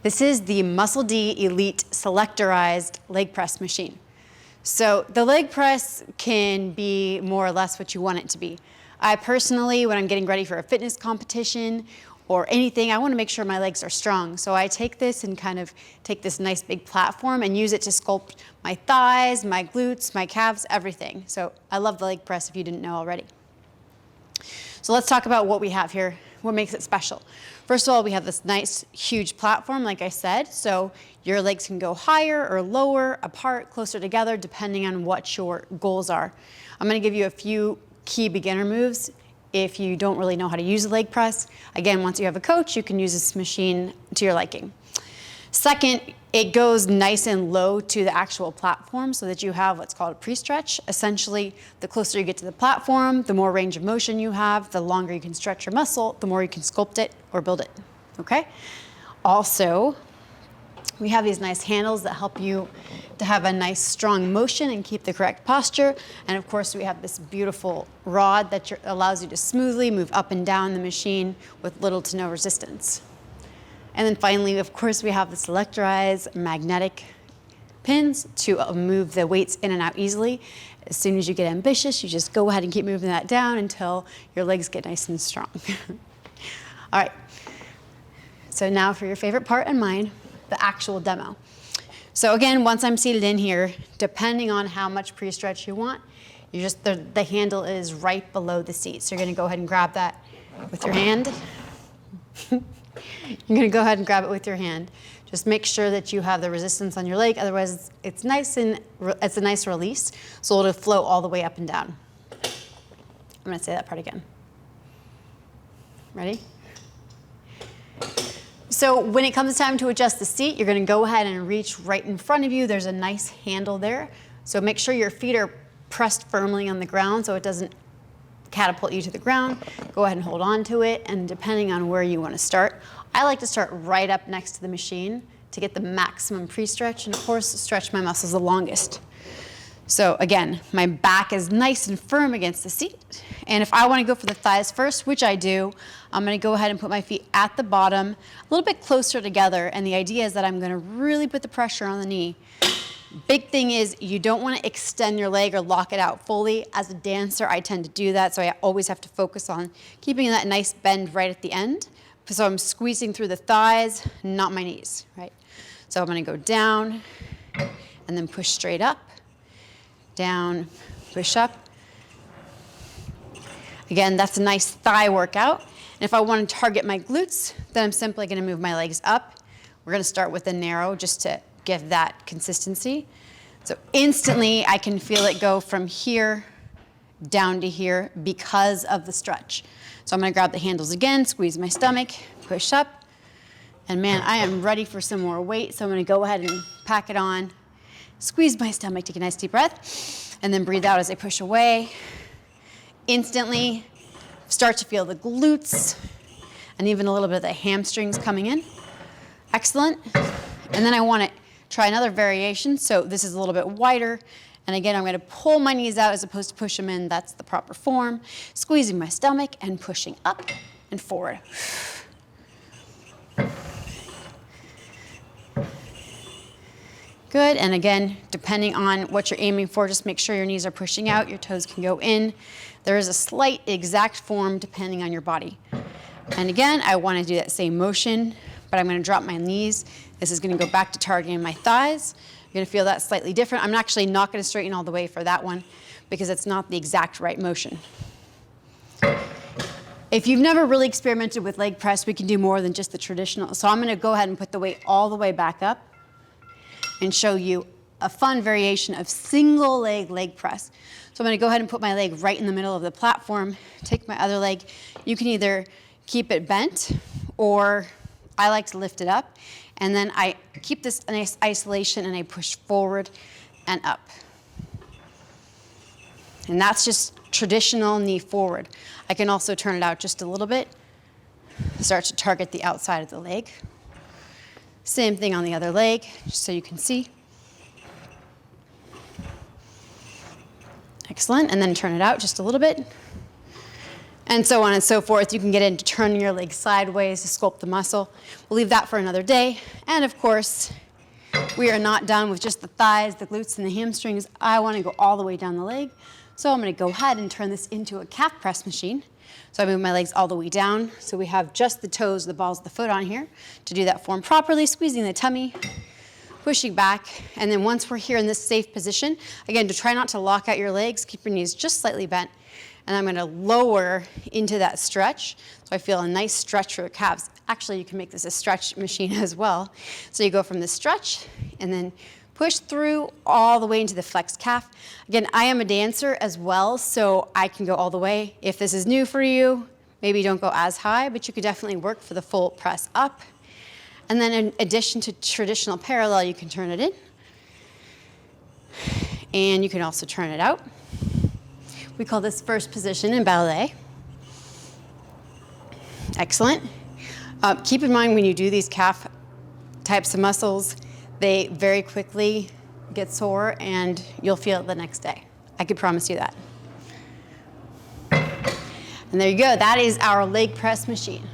This is the Muscle D Elite Selectorized leg press machine. So the leg press can be more or less what you want it to be. I personally, when I'm getting ready for a fitness competition or anything, I want to make sure my legs are strong. So I take this and kind of take this nice big platform and use it to sculpt my thighs, my glutes, my calves, everything. So I love the leg press if you didn't know already. So let's talk about what we have here, what makes it special. First of all, we have this nice, huge platform, like I said, so your legs can go higher or lower, apart, closer together, depending on what your goals are. I'm gonna give you a few key beginner moves if you don't really know how to use a leg press. Again, once you have a coach, you can use this machine to your liking. Second, it goes nice and low to the actual platform so that you have what's called a pre-stretch. Essentially, the closer you get to the platform, the more range of motion you have, the longer you can stretch your muscle, the more you can sculpt it or build it, okay? Also, we have these nice handles that help you to have a nice strong motion and keep the correct posture. And of course, we have this beautiful rod that allows you to smoothly move up and down the machine with little to no resistance. And then finally, of course, we have the selectorized magnetic pins to move the weights in and out easily. As soon as you get ambitious, you just go ahead and keep moving that down until your legs get nice and strong. All right, so now for your favorite part and mine, the actual demo. So again, once I'm seated in here, depending on how much pre-stretch you want, the handle is right below the seat. So you're gonna go ahead and grab that with your hand. You're gonna go ahead and grab it with your hand. Just make sure that you have the resistance on your leg, otherwise it's a nice release, so it'll flow all the way up and down. I'm gonna say that part again. Ready? So when it comes time to adjust the seat, you're gonna go ahead and reach right in front of you. There's a nice handle there. So make sure your feet are pressed firmly on the ground so it doesn't catapult you to the ground. Go ahead and hold on to it, and depending on where you want to start, I like to start right up next to the machine to get the maximum pre-stretch and of course stretch my muscles the longest. So again, my back is nice and firm against the seat, and if I want to go for the thighs first, which I do, I'm going to go ahead and put my feet at the bottom, a little bit closer together, and the idea is that I'm going to really put the pressure on the knee. Big thing is you don't want to extend your leg or lock it out fully. As a dancer, I tend to do that, so I always have to focus on keeping that nice bend right at the end. So I'm squeezing through the thighs, not my knees, right? So I'm going to go down and then push straight up, down, push up. Again, that's a nice thigh workout. And if I want to target my glutes, then I'm simply going to move my legs up. We're going to start with a narrow just to give that consistency. So instantly I can feel it go from here down to here because of the stretch. So I'm gonna grab the handles again, squeeze my stomach, push up, and man, I am ready for some more weight, so I'm gonna go ahead and pack it on, squeeze my stomach, take a nice deep breath, and then breathe out as I push away. Instantly start to feel the glutes and even a little bit of the hamstrings coming in. Excellent. And then I want to try another variation. So this is a little bit wider. And again, I'm going to pull my knees out as opposed to push them in. That's the proper form. Squeezing my stomach and pushing up and forward. Good. And again, depending on what you're aiming for, just make sure your knees are pushing out, your toes can go in. There is a slight exact form depending on your body. And again, I want to do that same motion, but I'm going to drop my knees. This is going to go back to targeting my thighs. You're going to feel that slightly different. I'm actually not going to straighten all the way for that one because it's not the exact right motion. If you've never really experimented with leg press, we can do more than just the traditional. So I'm going to go ahead and put the weight all the way back up and show you a fun variation of single leg press. So I'm going to go ahead and put my leg right in the middle of the platform, take my other leg. You can either keep it bent or I like to lift it up, and then I keep this nice isolation and I push forward and up. And that's just traditional knee forward. I can also turn it out just a little bit, start to target the outside of the leg. Same thing on the other leg, just so you can see. Excellent, and then turn it out just a little bit. and so on and so forth. You can get into turning your legs sideways to sculpt the muscle. We'll leave that for another day. And of course, we are not done with just the thighs, the glutes, and the hamstrings. I want to go all the way down the leg. So I'm going to go ahead and turn this into a calf press machine. So I move my legs all the way down. So we have just the toes, the balls of the foot on here. To do that form properly, squeezing the tummy, pushing back. And then once we're here in this safe position, again, to try not to lock out your legs, keep your knees just slightly bent. And I'm going to lower into that stretch. So I feel a nice stretch for the calves. Actually, you can make this a stretch machine as well. So you go from the stretch and then push through all the way into the flexed calf. Again, I am a dancer as well, so I can go all the way. If this is new for you, maybe don't go as high, but you could definitely work for the full press up. And then in addition to traditional parallel, you can turn it in. And you can also turn it out. We call this first position in ballet. Excellent. Keep in mind when you do these calf types of muscles, they very quickly get sore and you'll feel it the next day. I can promise you that. And there you go. That is our leg press machine.